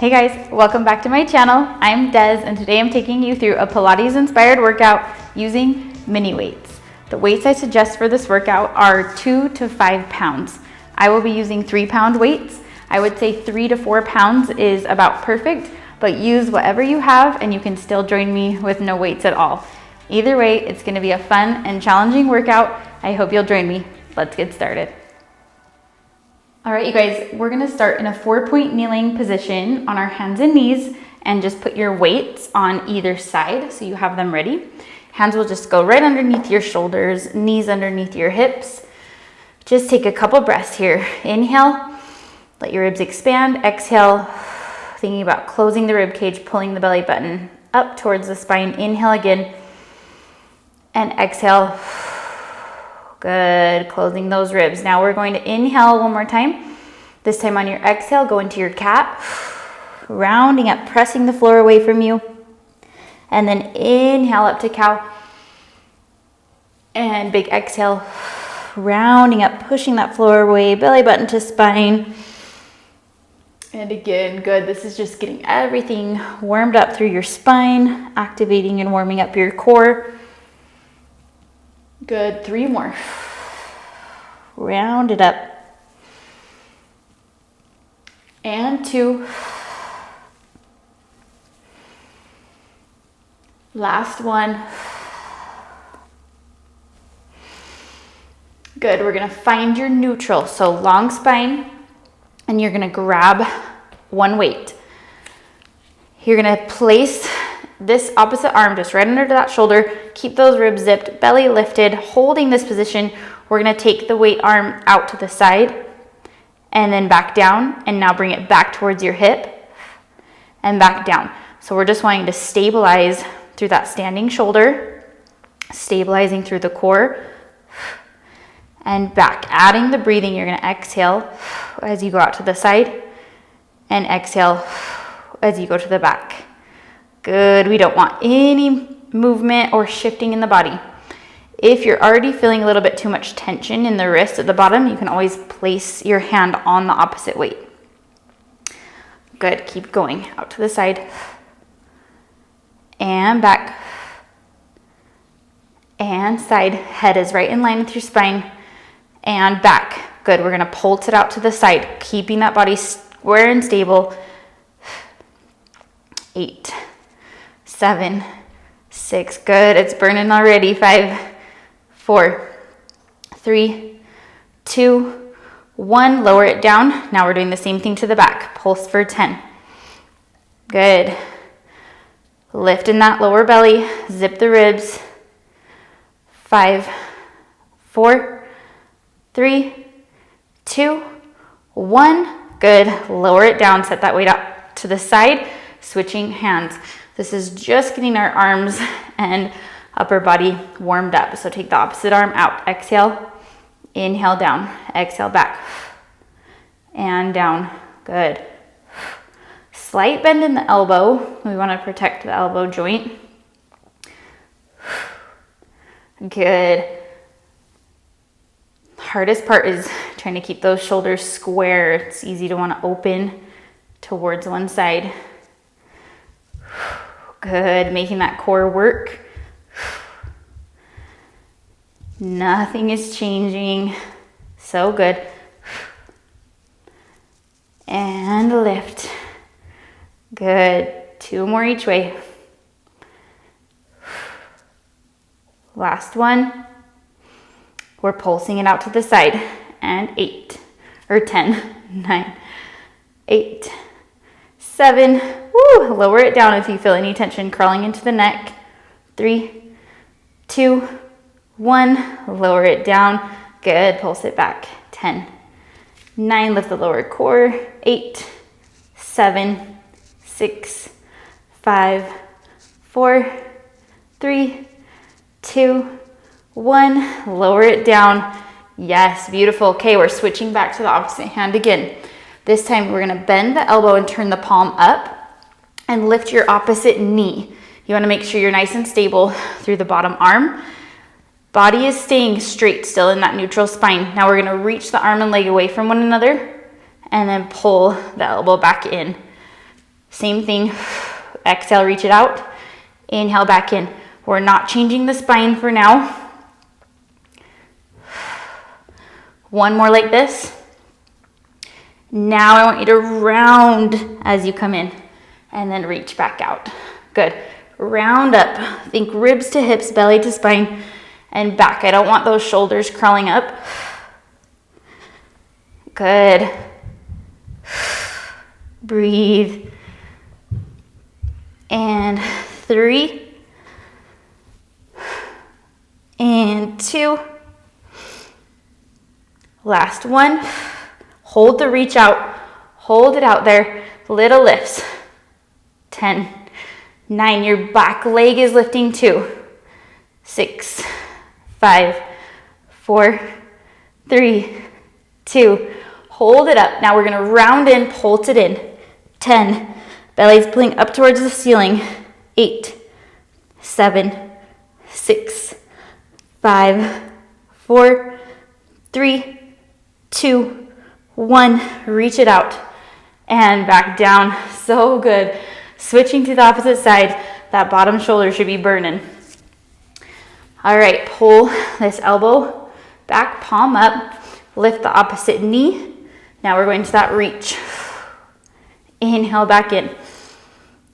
Hey guys, welcome back to my channel. I'm Des and today I'm taking you through a Pilates inspired workout using mini weights. The weights I suggest for this workout are 2 to 5 pounds. I will be using 3-pound weights. I would say 3 to 4 pounds is about perfect, but use whatever you have and you can still join me with no weights at all. Either way, it's going to be a fun and challenging workout. I hope you'll join me. Let's get started. All right, you guys, we're gonna start in a 4-point kneeling position on our hands and knees and just put your weights on either side so you have them ready. Hands will just go right underneath your shoulders, knees underneath your hips. Just take a couple breaths here. Inhale, let your ribs expand. Exhale, thinking about closing the rib cage, pulling the belly button up towards the spine. Inhale again, and exhale. Good, closing those ribs. Now we're going to inhale one more time. This time on your exhale, go into your cat, rounding up, pressing the floor away from you. And then inhale up to cow. And big exhale, rounding up, pushing that floor away, belly button to spine. And again, good. This is just getting everything warmed up through your spine, activating and warming up your core. Good, 3 more. Round it up. And 2. Last one. Good, we're gonna find your neutral. So long spine, and you're gonna grab one weight. You're gonna place this opposite arm just right under that shoulder. Keep those ribs zipped, belly lifted, holding this position. We're gonna take the weight arm out to the side and then back down, and now bring it back towards your hip and back down. So we're just wanting to stabilize through that standing shoulder, stabilizing through the core and back. Adding the breathing, you're gonna exhale as you go out to the side and exhale as you go to the back. Good, we don't want any movement or shifting in the body. If you're already feeling a little bit too much tension in the wrist at the bottom, you can always place your hand on the opposite weight. Good, keep going. Out to the side. And back. And side. Head is right in line with your spine. And back. Good, we're gonna pulse it out to the side, keeping that body square and stable. 8. 7, 6, good, it's burning already. 5, 4, 3, 2, 1, lower it down. Now we're doing the same thing to the back. Pulse for 10. Good. Lift in that lower belly, zip the ribs. 5, 4, 3, 2, 1, good. Lower it down, set that weight up to the side, switching hands. This is just getting our arms and upper body warmed up. So take the opposite arm out. Exhale, inhale down, exhale back, and down. Good. Slight bend in the elbow. We want to protect the elbow joint. Good. Hardest part is trying to keep those shoulders square. It's easy to want to open towards one side. Good, making that core work. Nothing is changing. So good. And lift. Good, 2 more each way. Last one. We're pulsing it out to the side. And 8, or 10, 9, 8, 7, woo, lower it down if you feel any tension crawling into the neck. 3, 2, 1, lower it down. Good, pulse it back. 10, 9, lift the lower core. 8, 7, 6, 5, 4, 3, 2, 1, lower it down. Yes, beautiful. Okay, we're switching back to the opposite hand again. This time we're gonna bend the elbow and turn the palm up and lift your opposite knee. You wanna make sure you're nice and stable through the bottom arm. Body is staying straight still in that neutral spine. Now we're gonna reach the arm and leg away from one another and then pull the elbow back in. Same thing. Exhale, reach it out. Inhale back in. We're not changing the spine for now. One more like this. Now I want you to round as you come in and then reach back out. Good. Round up. Think ribs to hips, belly to spine, and back. I don't want those shoulders crawling up. Good. Breathe. And 3. And 2. Last one. Hold the reach out. Hold it out there. Little lifts. 10. 9. Your back leg is lifting too. 6. 5. 4. 3. 2. Hold it up. Now we're going to round in, pulse it in. 10. Belly's pulling up towards the ceiling. 8. 7. 6. 5. 4. 3. 2. 1. Reach it out. And back down. So good. Switching to the opposite side. That bottom shoulder should be burning. All right. Pull this elbow back, palm up. Lift the opposite knee. Now we're going to that reach. Inhale back in.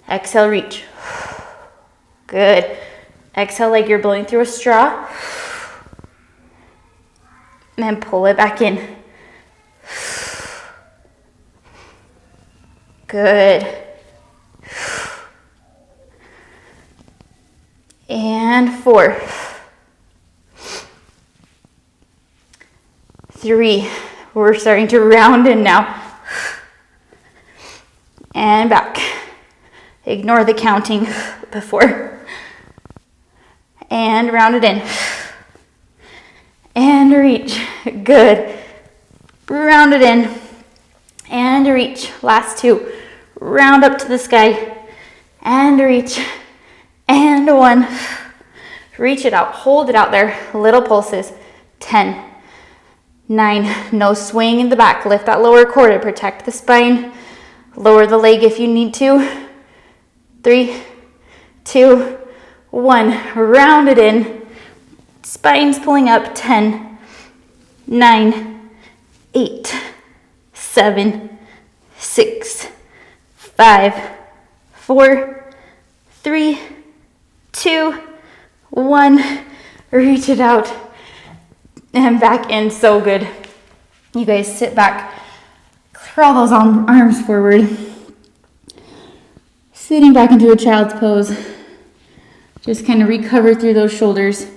Exhale, reach. Good. Exhale like you're blowing through a straw. And then pull it back in. Good. And 4. 3. We're starting to round in now. And back. Ignore the counting before. And round it in. And reach. Good. Round it in. And reach. Last 2. Round up to the sky. And reach. And 1. Reach it out. Hold it out there. Little pulses. 10. 9. No swing in the back. Lift that lower core to protect the spine. Lower the leg if you need to. 3, 2, 1. Round it in. Spine's pulling up. 10, 9, 8, 7, 6, 5, 4, 3, 2, 1. Reach it out. And back in. So good. You guys sit back. Crawl those arms forward. Sitting back into a child's pose. Just kind of recover through those shoulders.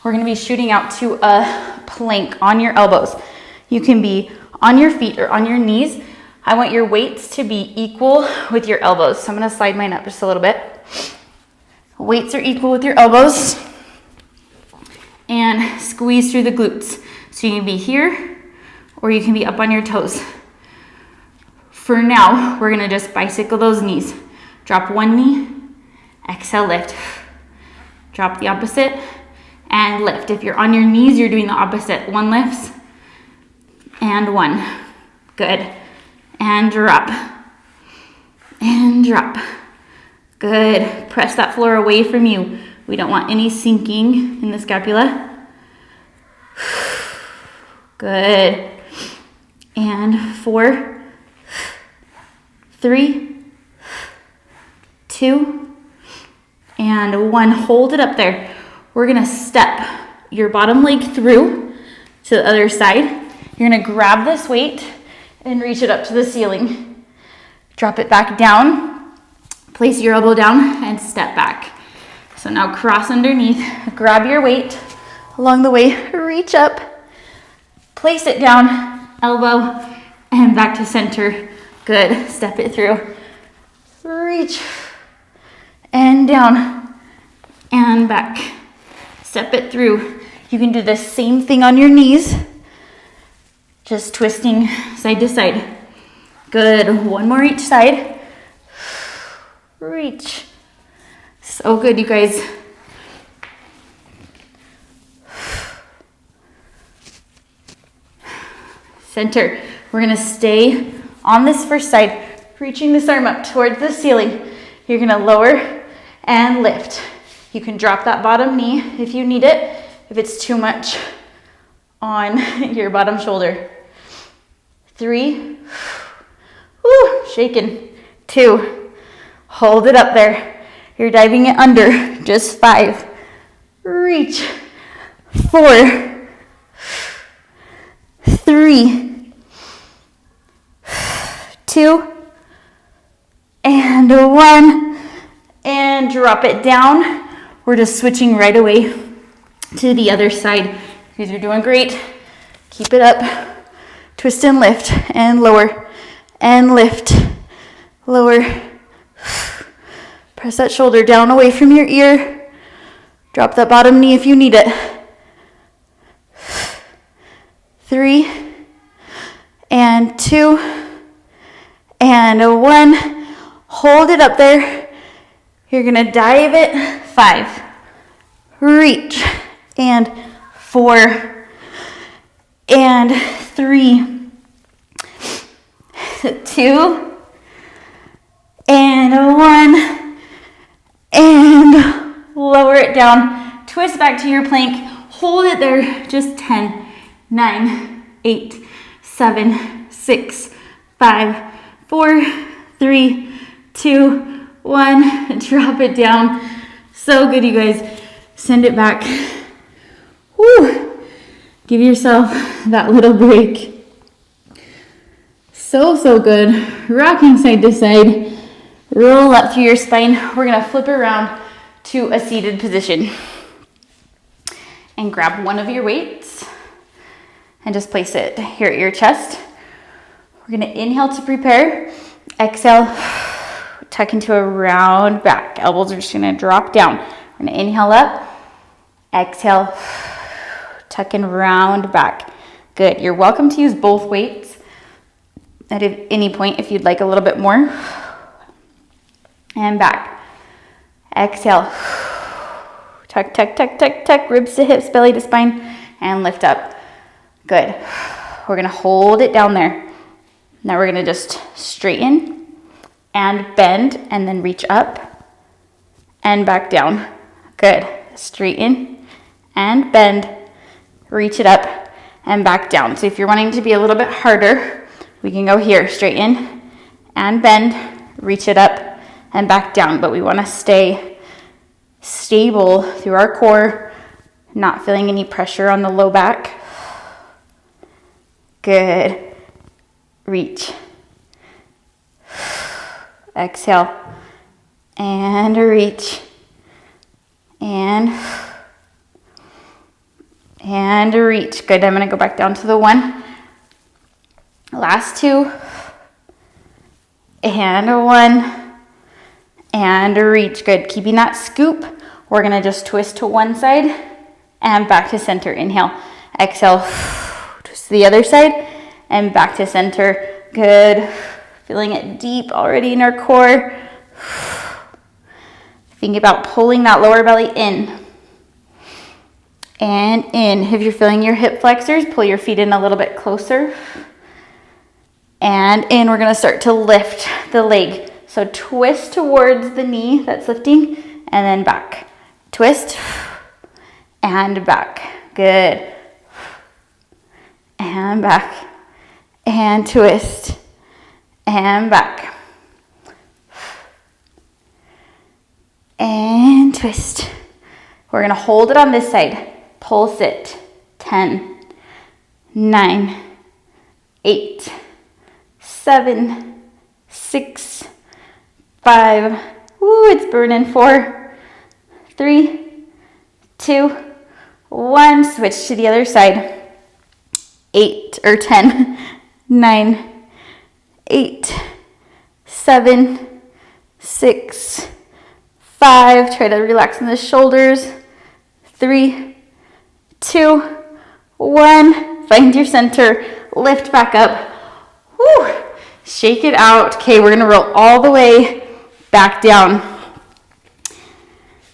We're going to be shooting out to a plank on your elbows. You can be on your feet or on your knees. I want your weights to be equal with your elbows. So I'm going to slide mine up just a little bit. Weights are equal with your elbows. And squeeze through the glutes. So you can be here or you can be up on your toes. For now, we're gonna just bicycle those knees. Drop one knee, exhale, lift. Drop the opposite and lift. If you're on your knees, you're doing the opposite. 1 lifts and 1. Good. And drop. And drop. Good. Press that floor away from you. We don't want any sinking in the scapula. Good. And 4, 3, 2, and 1. Hold it up there. We're gonna step your bottom leg through to the other side. You're gonna grab this weight and reach it up to the ceiling. Drop it back down. Place your elbow down and step back. So now cross underneath, grab your weight along the way, reach up, place it down, elbow, and back to center. Good, step it through. Reach, and down, and back. Step it through. You can do the same thing on your knees, just twisting side to side. Good, 1 more each side. Reach. So good, you guys. Center. We're gonna stay on this first side. reaching this arm up towards the ceiling. You're gonna lower and lift. You can drop that bottom knee if you need it, if it's too much on your bottom shoulder. 3, woo, shaking. 2, hold it up there. You're diving it under, just 5. Reach. 4, 3, 2, and 1, and drop it down. We're just switching right away to the other side. You guys are doing great. Keep it up. Twist and lift, and lower, and lift, lower. Press that shoulder down away from your ear. Drop that bottom knee if you need it. 3, and 2, and 1. Hold it up there. You're gonna dive it. 5, reach, and 4, and 3, 2, and 1, and lower it down. Twist back to your plank. Hold it there. Just 10, 9, 8, 7, 6, 5, 4, 3, 2, 1. Drop it down. So good, you guys. Send it back. Woo. Give yourself that little break. So good. Rocking side to side. Roll up through your spine. We're gonna flip around to a seated position. And grab one of your weights and just place it here at your chest. We're gonna inhale to prepare. Exhale, tuck into a round back. Elbows are just gonna drop down. We're gonna inhale up. Exhale, tuck and round back. Good. You're welcome to use both weights at any point if you'd like a little bit more. And back. Exhale. Tuck, tuck, tuck, tuck, tuck. Ribs to hips, belly to spine, and lift up. Good. We're gonna hold it down there. Now we're gonna just straighten and bend and then reach up and back down. Good. Straighten and bend, reach it up and back down. So if you're wanting to be a little bit harder, we can go here, straighten and bend, reach it up and back down. But we wanna stay stable through our core, not feeling any pressure on the low back. Good. Reach. Exhale. And reach. And reach. Good. I'm going to go back down to the 1. Last 2. And 1. And reach. Good. Keeping that scoop. We're going to just twist to one side and back to center. Inhale. Exhale. Twist to the other side and back to center. Good. Feeling it deep already in our core. Think about pulling that lower belly in and in. If you're feeling your hip flexors, pull your feet in a little bit closer. And in, we're gonna start to lift the leg. So twist towards the knee that's lifting and then back. Twist and back. Good. And back. And twist and back. And twist. We're gonna hold it on this side. Pulse it. 10, 9, 8, 7, 6, 5. Ooh, it's burning. 4, 3, 2, 1. Switch to the other side. 8 or 10, 9, 8, 7, 6, 5. Try to relax in the shoulders. 3, 2, 1. Find your center. Lift back up. Woo. Shake it out. Okay, we're gonna roll all the way back down.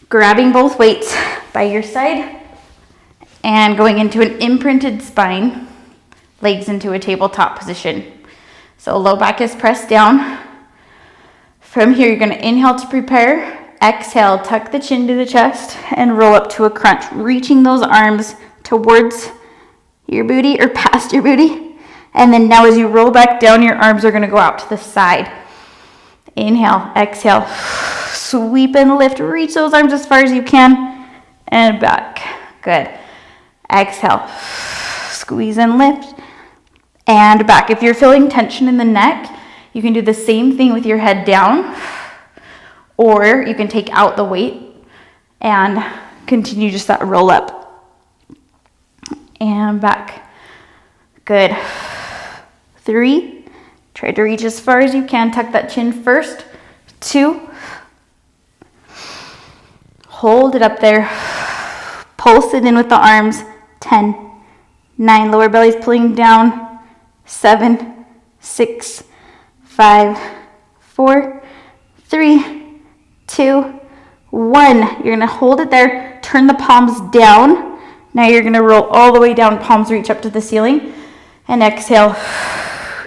Grabbing both weights by your side and going into an imprinted spine, legs into a tabletop position. So low back is pressed down, From here, you're gonna inhale to prepare. Exhale, tuck the chin to the chest and roll up to a crunch, reaching those arms towards your booty or past your booty. And then now as you roll back down, your arms are gonna go out to the side. Inhale, exhale, sweep and lift, reach those arms as far as you can, and back. Good. Exhale, squeeze and lift, and back. If you're feeling tension in the neck, you can do the same thing with your head down, or you can take out the weight and continue just that roll up. And back. Good. 3. Try to reach as far as you can. Tuck that chin first. 2. Hold it up there. Pulse it in with the arms. 10. 9. Lower belly's pulling down. 7. 6. 5. 4. 3. 2. 1. You're going to hold it there. Turn the palms down. Now you're going to roll all the way down. Palms reach up to the ceiling. And exhale.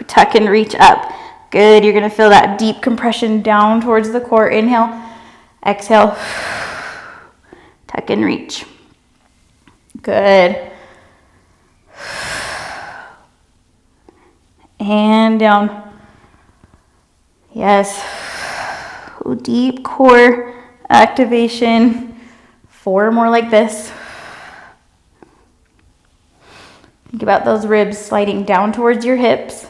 Tuck and reach up. Good. You're going to feel that deep compression down towards the core. Inhale. Exhale. Tuck and reach. Good. And down. Yes. Deep core activation. 4 more like this. Think about those ribs sliding down towards your hips.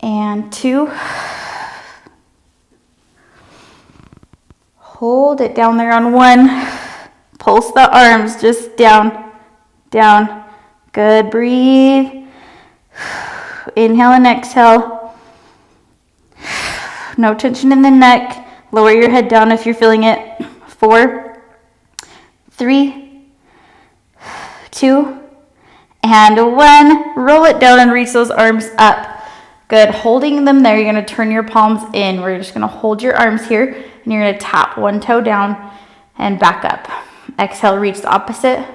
And 2. Hold it down there on 1. Pulse the arms just down, down. Good, breathe. Inhale and exhale. No tension in the neck. Lower your head down if you're feeling it. 4, 3, 2, and 1. Roll it down and reach those arms up. Good, holding them there, you're gonna turn your palms in. We're just gonna hold your arms here, and you're gonna tap one toe down and back up. Exhale, reach the opposite,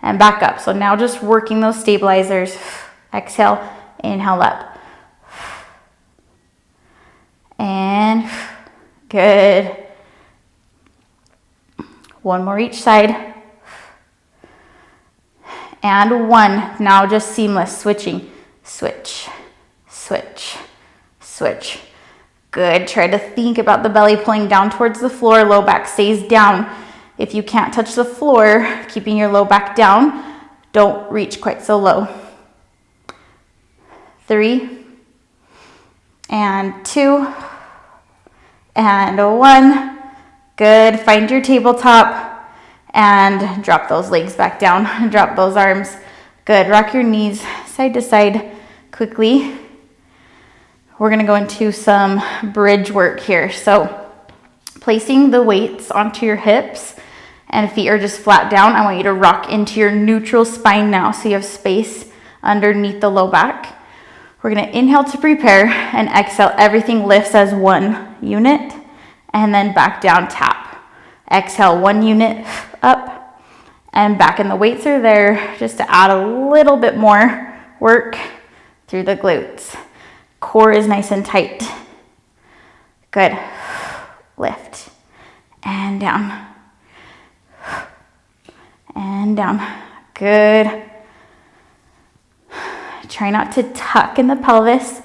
and back up. So now just working those stabilizers. Exhale, inhale up. And good. 1 more each side. And 1. Now just seamless, switching. Switch, switch, switch. Good. Try to think about the belly pulling down towards the floor. Low back stays down. If you can't touch the floor, keeping your low back down, don't reach quite so low. 3, and 2, and 1. Good. Find your tabletop and drop those legs back down. Drop those arms. Good. Rock your knees side to side quickly. We're going to go into some bridge work here. So placing the weights onto your hips and feet are just flat down. I want you to rock into your neutral spine now so you have space underneath the low back. We're going to inhale to prepare and exhale. Everything lifts as 1 unit and then back down, tap. Exhale, 1 unit up and back. And the weights are there just to add a little bit more work through the glutes. Core is nice and tight. Good. Lift and down and down. Good. Try not to tuck in the pelvis.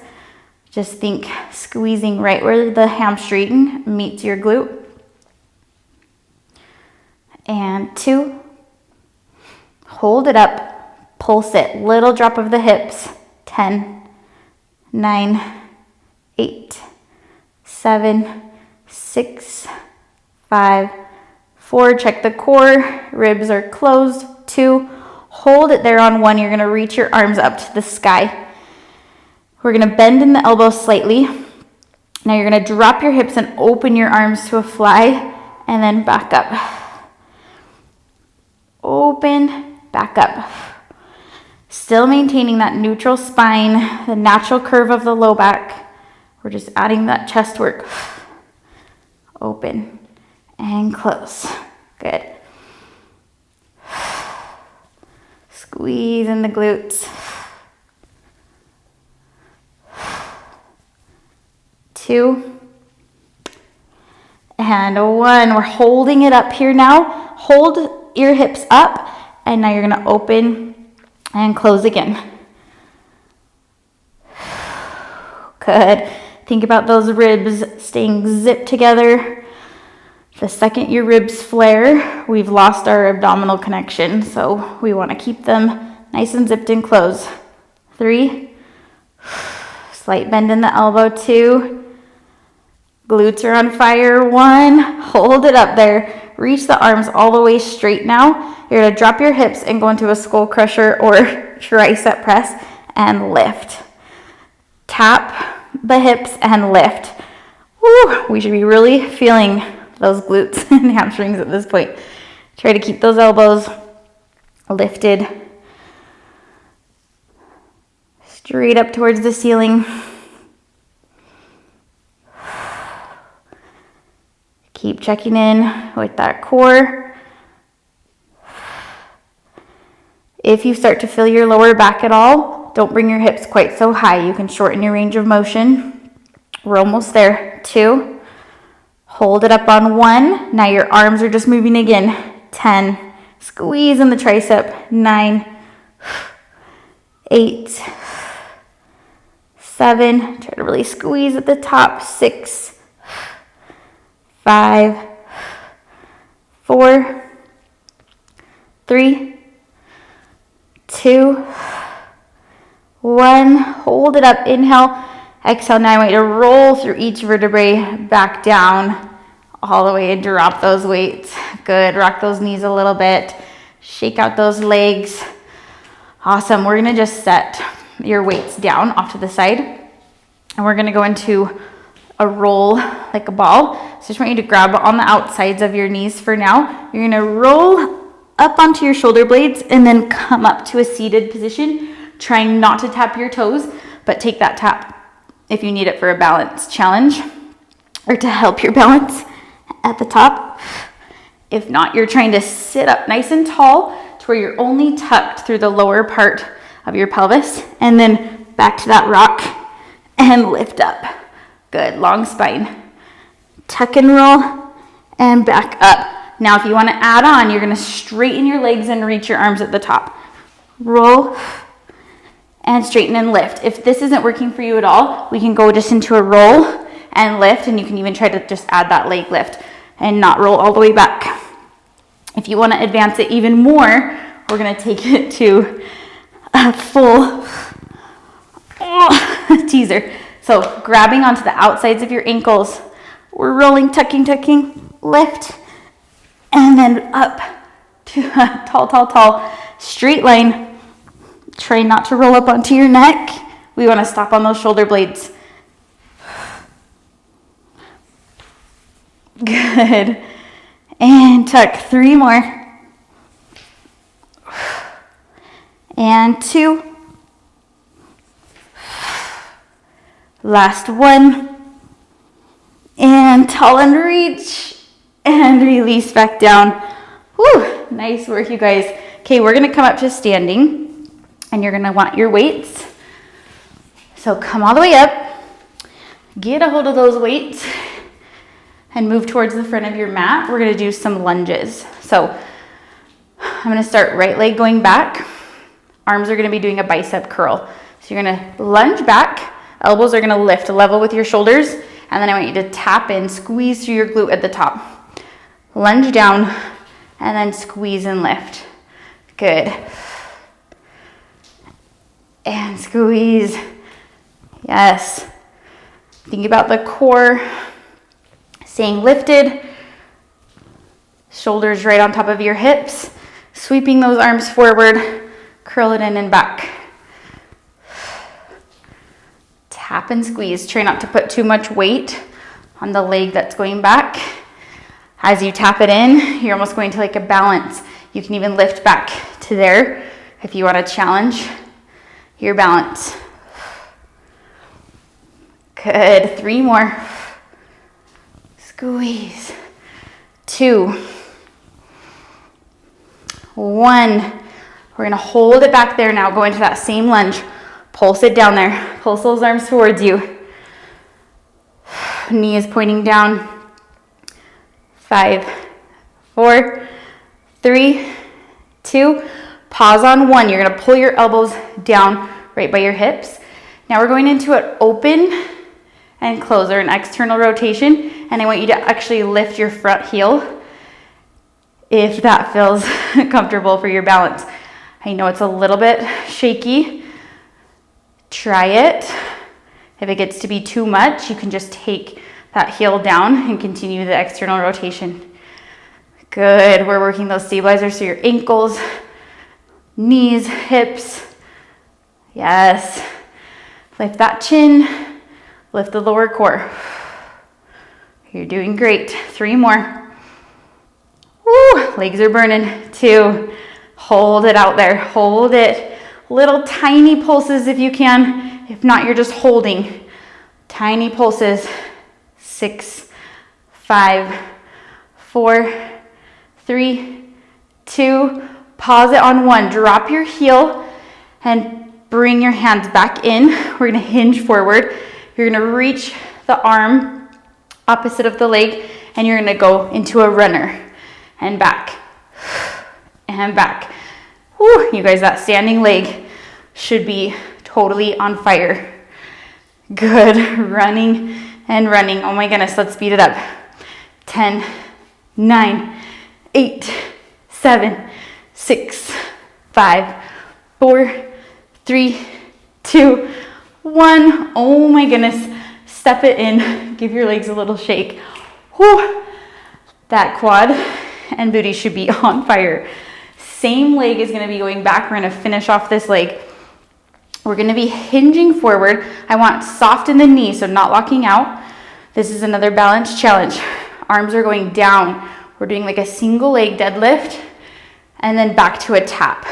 Just think squeezing right where the hamstring meets your glute. And 2. Hold it up. Pulse it. Little drop of the hips. 10, 9, 8, 7, 6, 5, 4. Check the core. Ribs are closed. 2. Hold it there on 1. You're going to reach your arms up to the sky. We're going to bend in the elbows slightly. Now you're going to drop your hips and open your arms to a fly and then back up. Open, back up. Still maintaining that neutral spine, the natural curve of the low back. We're just adding that chest work. Open and close. Good. Squeeze in the glutes. 2, and 1. We're holding it up here now. Hold your hips up, and now you're gonna open and close again. Good. Think about those ribs staying zipped together. The second your ribs flare, we've lost our abdominal connection, so we want to keep them nice and zipped and closed. 3, slight bend in the elbow. 2, glutes are on fire. 1, hold it up there. Reach the arms all the way straight now. You're going to drop your hips and go into a skull crusher or tricep press and lift. Tap the hips and lift. Woo, we should be really feeling those glutes and hamstrings at this point. Try to keep those elbows lifted straight up towards the ceiling. Keep checking in with that core. If you start to feel your lower back at all, don't bring your hips quite so high. You can shorten your range of motion. We're almost there. 2, hold it up on 1. Now your arms are just moving again. 10, squeeze in the tricep. 9, 8, 7, try to really squeeze at the top. 6, 5, 4, 3, 2, 1. Hold it up. Inhale. Exhale. Now I want you to roll through each vertebrae back down all the way and drop those weights. Good. Rock those knees a little bit. Shake out those legs. Awesome. We're going to just set your weights down off to the side. And we're going to go into a roll like a ball. So I just want you to grab on the outsides of your knees for now. You're going to roll up onto your shoulder blades and then come up to a seated position, trying not to tap your toes, but take that tap if you need it for a balance challenge or to help your balance at the top. If not, you're trying to sit up nice and tall to where you're only tucked through the lower part of your pelvis, and then back to that rock and lift up. Good. Long spine. Tuck and roll and back up. Now, if you want to add on, you're going to straighten your legs and reach your arms at the top. Roll and straighten and lift. If this isn't working for you at all, we can go just into a roll and lift, and you can even try to just add that leg lift and not roll all the way back. If you want to advance it even more, we're going to take it to a full teaser. So grabbing onto the outsides of your ankles, we're rolling, tucking, lift, and then up to a tall, straight line. Try not to roll up onto your neck. We want to stop on those shoulder blades. Good. And tuck. 3 more. And 2. Last 1. And tall and reach. And release back down. Whew. Nice work, you guys. Okay, we're going to come up to standing. And you're going to want your weights. So come all the way up. Get a hold of those weights. And move towards the front of your mat. We're going to do some lunges. So I'm going to start right leg going back. Arms are going to be doing a bicep curl. So you're going to lunge back. Elbows are going to lift level with your shoulders. And then I want you to tap in, squeeze through your glute at the top. Lunge down and then squeeze and lift. Good. And squeeze. Yes. Think about the core staying lifted. Shoulders right on top of your hips. Sweeping those arms forward. Curl it in and back. Tap and squeeze. Try not to put too much weight on the leg that's going back. As you tap it in, you're almost going to like a balance. You can even lift back to there if you want to challenge your balance. Good. 3 more. Squeeze. 2. 1. We're going to hold it back there now. Go into that same lunge. Pulse it down there. Pulse those arms towards you. knee is pointing down. 5, 4, 3, 2, pause on 1. You're gonna pull your elbows down right by your hips. Now we're going into an open and close, or an external rotation, and I want you to actually lift your front heel if that feels comfortable for your balance. I know it's a little bit shaky. Try it. If it gets to be too much, you can just take that heel down and continue the external rotation. Good, we're working those stabilizers so your ankles, knees, hips. Yes. Lift that chin, lift the lower core. You're doing great. 3 more. Woo, legs are burning. 2, hold it out there, hold it. Little tiny pulses if you can. If not, you're just holding. Tiny pulses. 6, 5, 4, 3, 2, pause it on 1. Drop your heel and bring your hands back in. We're gonna hinge forward. You're gonna reach the arm opposite of the leg, and you're gonna go into a runner and back and back. Whew, you guys, that standing leg should be totally on fire. Good, running and running. Oh my goodness, let's speed it up. 10, 9, 8, 7, 6, 5, 4, 3, 2, 1. Oh my goodness, step it in. Give your legs a little shake. Whew. That quad and booty should be on fire. Same leg is gonna be going back. We're gonna finish off this leg. We're gonna be hinging forward. I want soft in the knee, so not locking out. This is another balance challenge. Arms are going down. We're doing like a single leg deadlift and then back to a tap.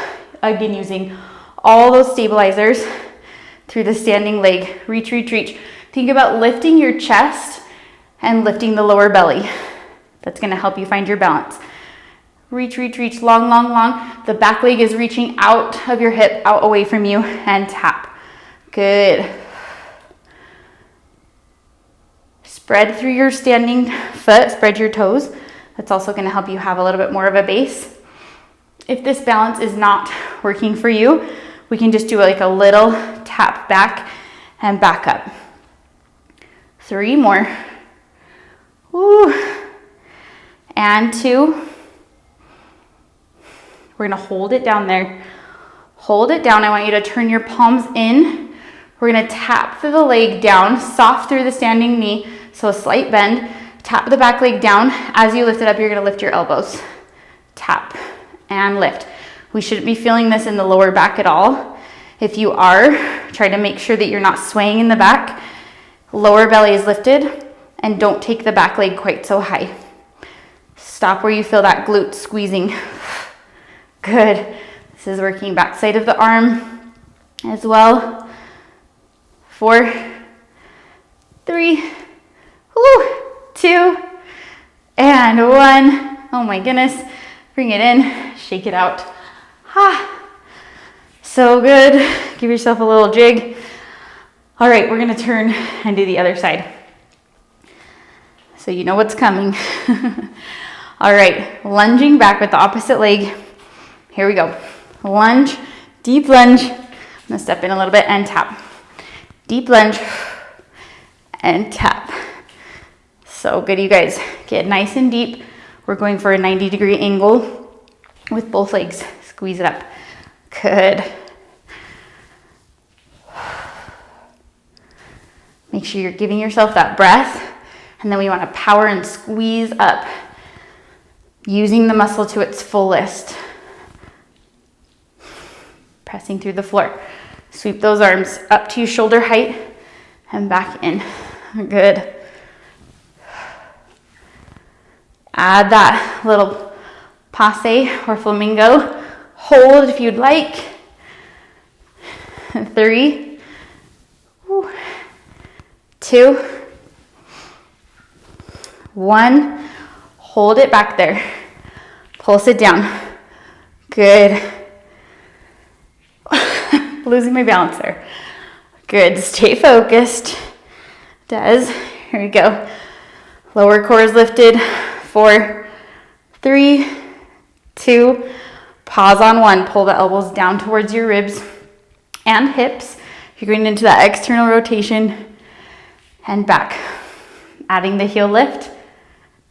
Again, using all those stabilizers through the standing leg. Reach, reach, reach. Think about lifting your chest and lifting the lower belly. That's gonna help you find your balance. Reach, reach, reach, long, long, long. The back leg is reaching out of your hip, out away from you, and tap. Good. Spread through your standing foot, spread your toes. That's also gonna help you have a little bit more of a base. If this balance is not working for you, we can just do like a little tap back and back up. 3 more. Woo. And 2. We're gonna hold it down there. Hold it down. I want you to turn your palms in. We're gonna tap the leg down, soft through the standing knee, so a slight bend. Tap the back leg down. As you lift it up, you're gonna lift your elbows. Tap and lift. We shouldn't be feeling this in the lower back at all. If you are, try to make sure that you're not swaying in the back. Lower belly is lifted, and don't take the back leg quite so high. Stop where you feel that glute squeezing. Good. This is working back side of the arm as well. 4, 3, 2, and 1. Oh my goodness. Bring it in, shake it out. So good. Give yourself a little jig. All right, we're gonna turn and do the other side. So you know what's coming. All right, lunging back with the opposite leg. Here we go. Lunge, deep lunge. I'm gonna step in a little bit and tap. Deep lunge and tap. So good, you guys. Get nice and deep. We're going for a 90-degree angle with both legs. Squeeze it up. Good. Make sure you're giving yourself that breath. And then we want to power and squeeze up, using the muscle to its fullest. Pressing through the floor. Sweep those arms up to shoulder height and back in. Good. Add that little passe or flamingo. Hold if you'd like. 3, 2, 1. Hold it back there. Pulse it down. Good. Losing my balance there. Good. Stay focused. Des, Here we go. Lower core is lifted. 4, 3, 2, pause on 1. Pull the elbows down towards your ribs and hips. You're going into that external rotation and back. Adding the heel lift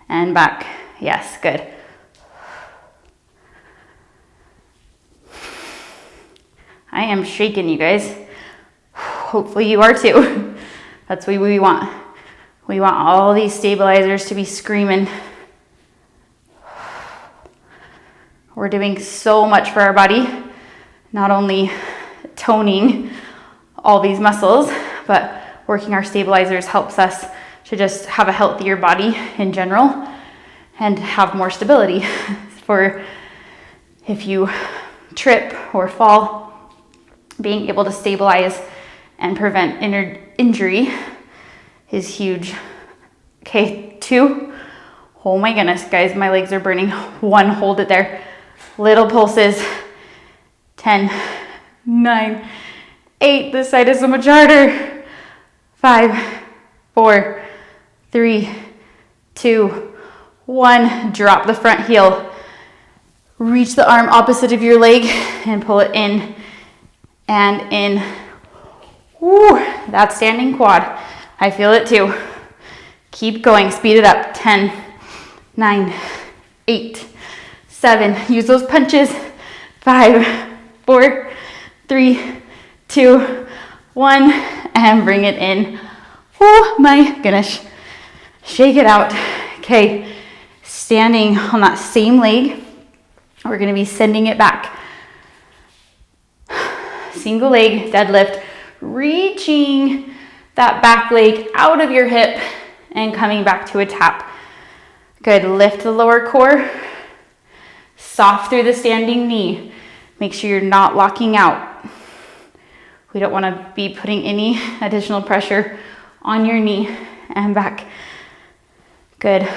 and back. Yes, good. I am shaking, you guys. Hopefully you are too. That's what we want. We want all these stabilizers to be screaming. We're doing so much for our body, not only toning all these muscles, but working our stabilizers helps us to just have a healthier body in general and have more stability for if you trip or fall, being able to stabilize and prevent injury is huge. Okay, 2. Oh my goodness, guys, my legs are burning. 1, hold it there. Little pulses. 10, 9, 8. This side is so much harder. 5, 4, 3, 2, 1. Drop the front heel. Reach the arm opposite of your leg and pull it in and in. Woo, that standing quad. I feel it too. Keep going, speed it up. 10, 9, 8, 7. Use those punches. 5, 4, 3, 2, 1. And bring it in. Oh my goodness. Shake it out. Okay, standing on that same leg. We're gonna be sending it back. Single leg deadlift, reaching that back leg out of your hip and coming back to a tap. Good, lift the lower core, soft through the standing knee. Make sure you're not locking out. We don't wanna be putting any additional pressure on your knee and back. Good. I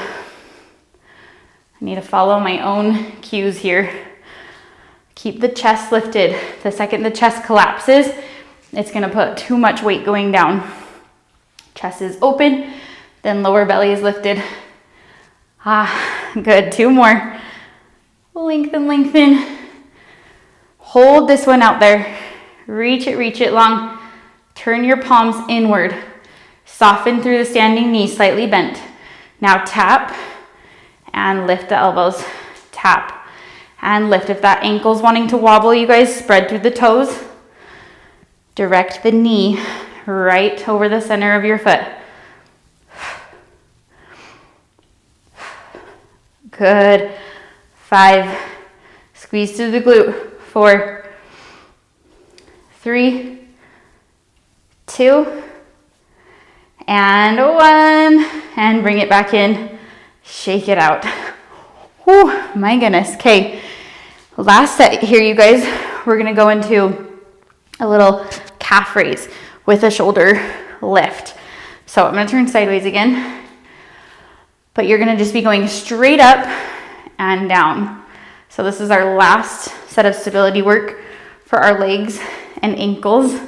need to follow my own cues here. Keep the chest lifted. The second the chest collapses, it's gonna put too much weight going down. Chest is open, then lower belly is lifted. Good, 2 more. Lengthen, lengthen. Hold this one out there. Reach it long. Turn your palms inward. Soften through the standing knee, slightly bent. Now tap and lift the elbows. Tap and lift. If that ankle's wanting to wobble, you guys, spread through the toes. Direct the knee right over the center of your foot. Good. 5. Squeeze through the glute. 4, 3, 2, and 1. And bring it back in. Shake it out. Whew, my goodness. Okay, last set here, you guys. We're gonna go into a little calf raise with a shoulder lift. So I'm gonna turn sideways again, but you're gonna just be going straight up and down. So this is our last set of stability work for our legs and ankles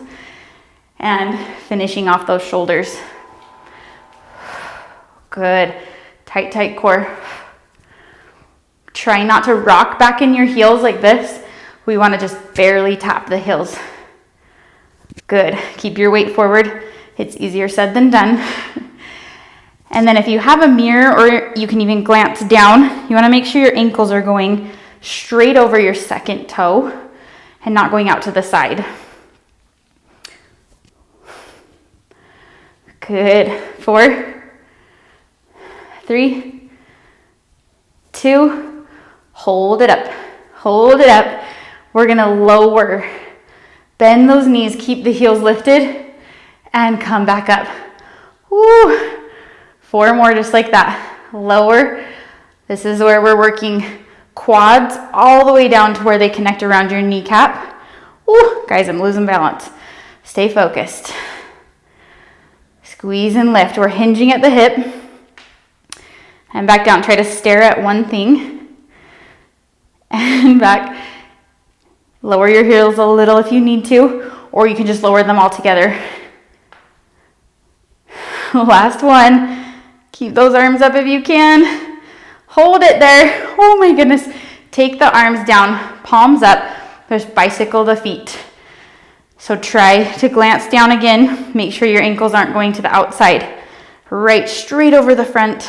and finishing off those shoulders. Good, tight, tight core. Try not to rock back in your heels like this. We wanna just barely tap the heels. Good, keep your weight forward. It's easier said than done. And then if you have a mirror, or you can even glance down, you wanna make sure your ankles are going straight over your second toe and not going out to the side. Good, 4, 3, 2, hold it up, hold it up. We're gonna lower, bend those knees, keep the heels lifted, and come back up. Woo. 4 more just like that. Lower. This is where we're working quads all the way down to where they connect around your kneecap. Woo. Guys, I'm losing balance. Stay focused. Squeeze and lift. We're hinging at the hip. And back down. Try to stare at one thing. And back. Lower your heels a little if you need to, or you can just lower them all together. Last one. Keep those arms up if you can. Hold it there. Oh my goodness. Take the arms down, palms up. Just bicycle the feet. So try to glance down again. Make sure your ankles aren't going to the outside. Right, straight over the front.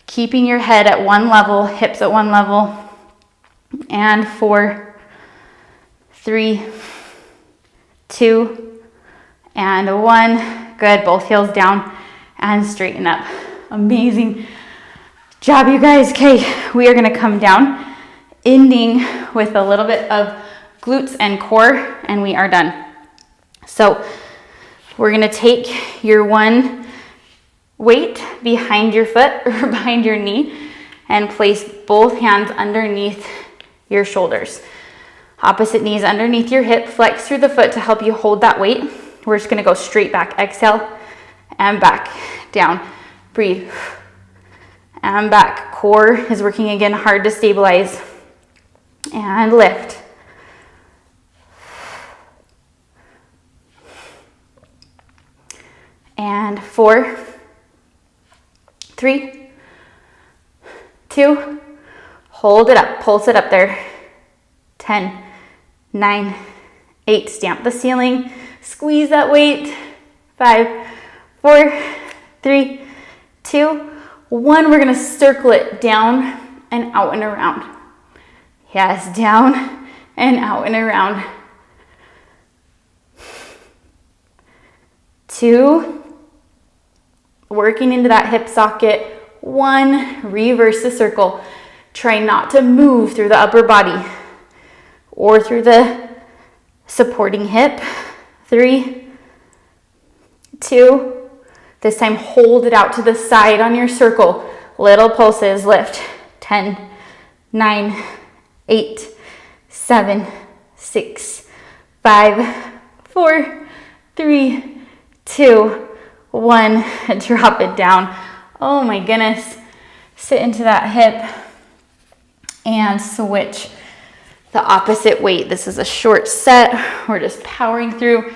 Keeping your head at one level, hips at one level. And 4, 3, 2, and 1. Good, both heels down and straighten up. Amazing job, you guys. Okay, we are gonna come down, ending with a little bit of glutes and core, and we are done. So we're gonna take your one weight behind your foot or behind your knee and place both hands underneath your shoulders. Opposite knees underneath your hip, flex through the foot to help you hold that weight. We're just gonna go straight back, exhale, and back, down, breathe, and back. Core is working again hard to stabilize, and lift. And 4, 3, 2, hold it up, pulse it up there. 10, 9, 8, stamp the ceiling, squeeze that weight. 5, 4, 3, 2, 1. We're gonna circle it down and out and around. Yes, down and out and around. 2, working into that hip socket. 1, reverse the circle. Try not to move through the upper body or through the supporting hip. 3, 2, this time hold it out to the side on your circle. Little pulses, lift. 10, 9, 8, 7, 6, 5, 4, 3, 2, 1, and drop it down. Oh my goodness. Sit into that hip and switch the opposite weight. This is a short set. We're just powering through.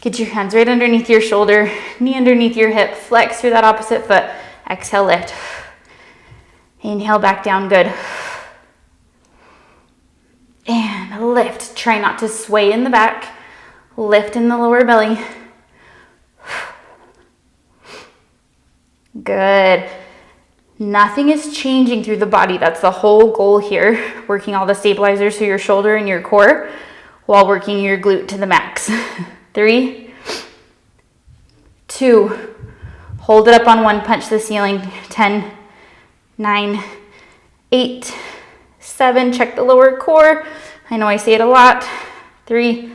Get your hands right underneath your shoulder, knee underneath your hip, flex through that opposite foot. Exhale, lift. Inhale back down, good. And lift. Try not to sway in the back. Lift in the lower belly. Good. Nothing is changing through the body. That's the whole goal here. Working all the stabilizers through your shoulder and your core while working your glute to the max. 3, 2, hold it up on 1, punch the ceiling. 10, 9, 8, 7, check the lower core. I know I say it a lot. 3,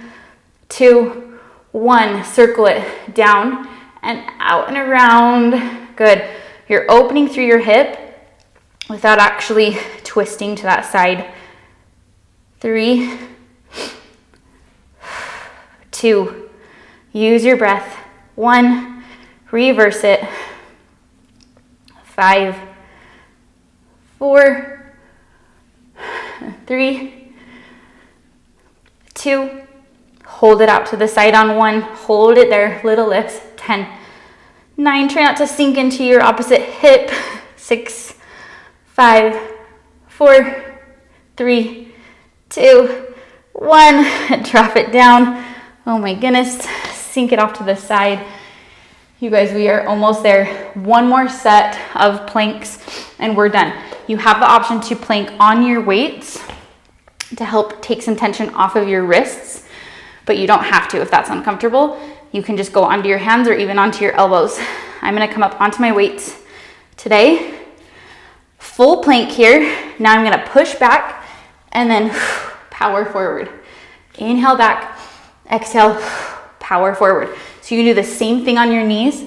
2, 1, circle it down and out and around. Good. You're opening through your hip without actually twisting to that side. 3, 2, use your breath. 1, reverse it. 5, 4, 3, 2, hold it out to the side on 1, hold it there, little lifts. 10, 9, try not to sink into your opposite hip. 6, 5, 4, 3, 2, 1, drop it down. Oh my goodness, sink it off to the side. You guys, we are almost there. One more set of planks and we're done. You have the option to plank on your weights to help take some tension off of your wrists, but you don't have to if that's uncomfortable. You can just go onto your hands or even onto your elbows. I'm gonna come up onto my weights today. Full plank here. Now I'm gonna push back and then power forward. Inhale back, exhale, power forward. So you can do the same thing on your knees,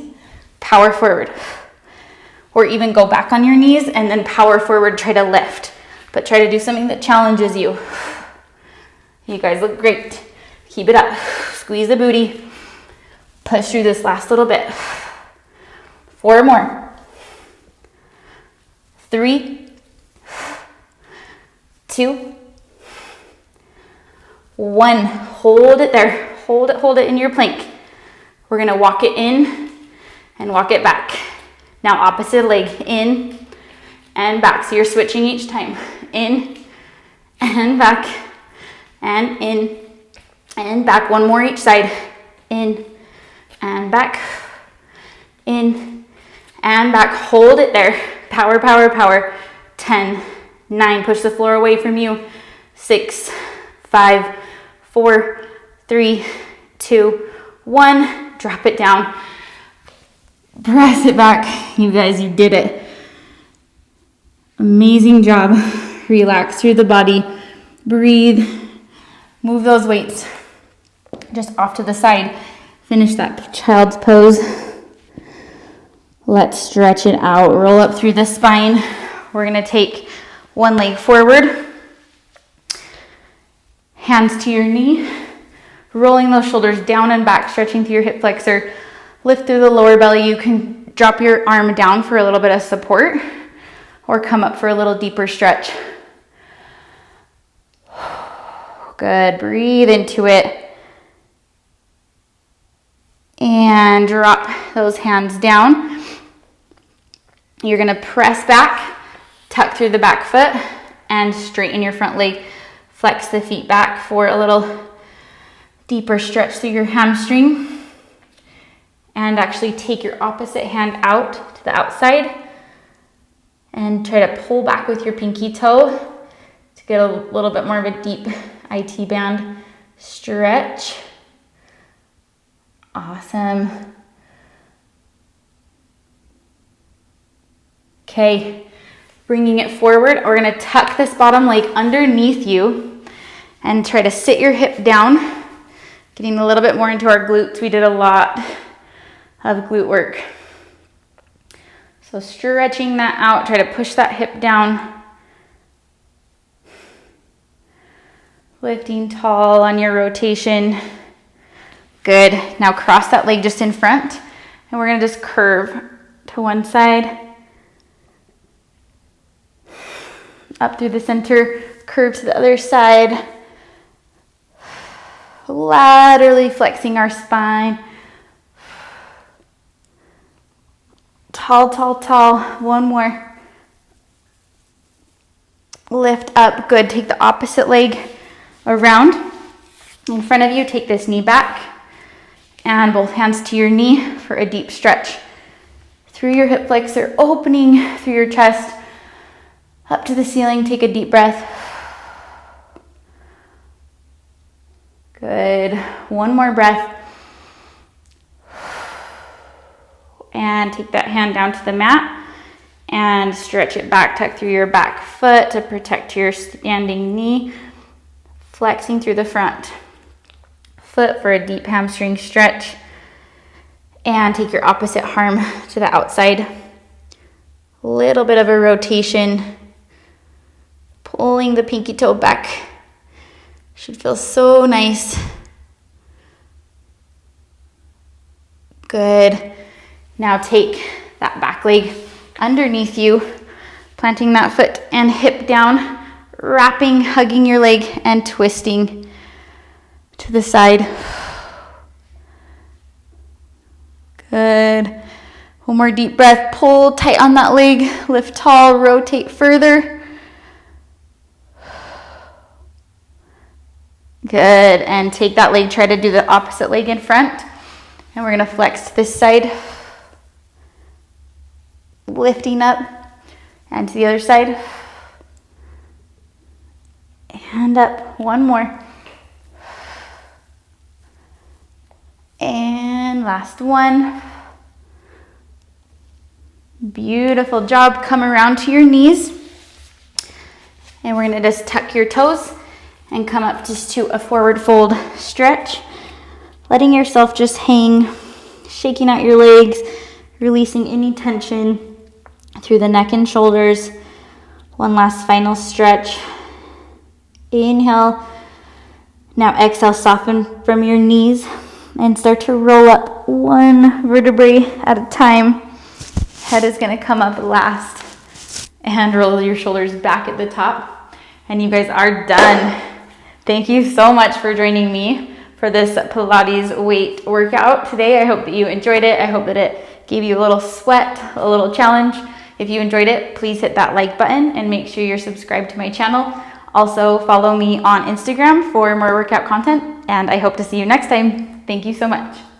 power forward. Or even go back on your knees and then power forward, try to lift. But try to do something that challenges you. You guys look great. Keep it up, squeeze the booty. Push through this last little bit. 4 more. 3, 2, 1. Hold it there. Hold it in your plank. We're gonna walk it in and walk it back. Now opposite leg, in and back. So you're switching each time. In and back, and in and back. One more each side. In and back, in and back. Hold it there. Power, power, power. 10, 9, push the floor away from you. 6, 5, 4, 3, 2, 1. Drop it down. Press it back. You guys, you did it. Amazing job. Relax through the body. Breathe. Move those weights just off to the side. Finish that child's pose. Let's stretch it out. Roll up through the spine. We're going to take one leg forward. Hands to your knee. Rolling those shoulders down and back, stretching through your hip flexor. Lift through the lower belly. You can drop your arm down for a little bit of support or come up for a little deeper stretch. Good. Breathe into it. And drop those hands down. You're going to press back, tuck through the back foot, and straighten your front leg. Flex the feet back for a little deeper stretch through your hamstring. And actually take your opposite hand out to the outside and try to pull back with your pinky toe to get a little bit more of a deep IT band stretch. Awesome. Okay, bringing it forward, we're gonna tuck this bottom leg underneath you and try to sit your hip down, getting a little bit more into our glutes. We did a lot of glute work. So stretching that out, try to push that hip down. Lifting tall on your rotation. Good. Now cross that leg just in front, and we're gonna just curve to one side. Up through the center, curve to the other side. Laterally flexing our spine. Tall, tall, tall. One more. Lift up. Good. Take the opposite leg around. In front of you, take this knee back and both hands to your knee for a deep stretch. Through your hip flexor, opening through your chest, up to the ceiling. Take a deep breath. Good. One more breath. And take that hand down to the mat and stretch it back. Tuck through your back foot to protect your standing knee. Flexing through the front foot for a deep hamstring stretch. And take your opposite arm to the outside. Little bit of a rotation. Pulling the pinky toe back. Should feel so nice. Good. Now take that back leg underneath you, planting that foot and hip down, wrapping, hugging your leg and twisting to the side. Good. One more deep breath. Pull tight on that leg, lift tall, rotate further. Good. And take that leg, try to do the opposite leg in front. And we're gonna flex to this side. Lifting up and to the other side. And up. One more. And last one. Beautiful job. Come around to your knees. And we're gonna just tuck your toes and come up just to a forward fold stretch. Letting yourself just hang, shaking out your legs, releasing any tension through the neck and shoulders. One last final stretch. Inhale. Now exhale, soften from your knees and start to roll up one vertebrae at a time. Head is gonna come up last and roll your shoulders back at the top. And you guys are done. Thank you so much for joining me for this Pilates weight workout today. I hope that you enjoyed it. I hope that it gave you a little sweat, a little challenge. If you enjoyed it, please hit that like button and make sure you're subscribed to my channel. Also, follow me on Instagram for more workout content, and I hope to see you next time. Thank you so much.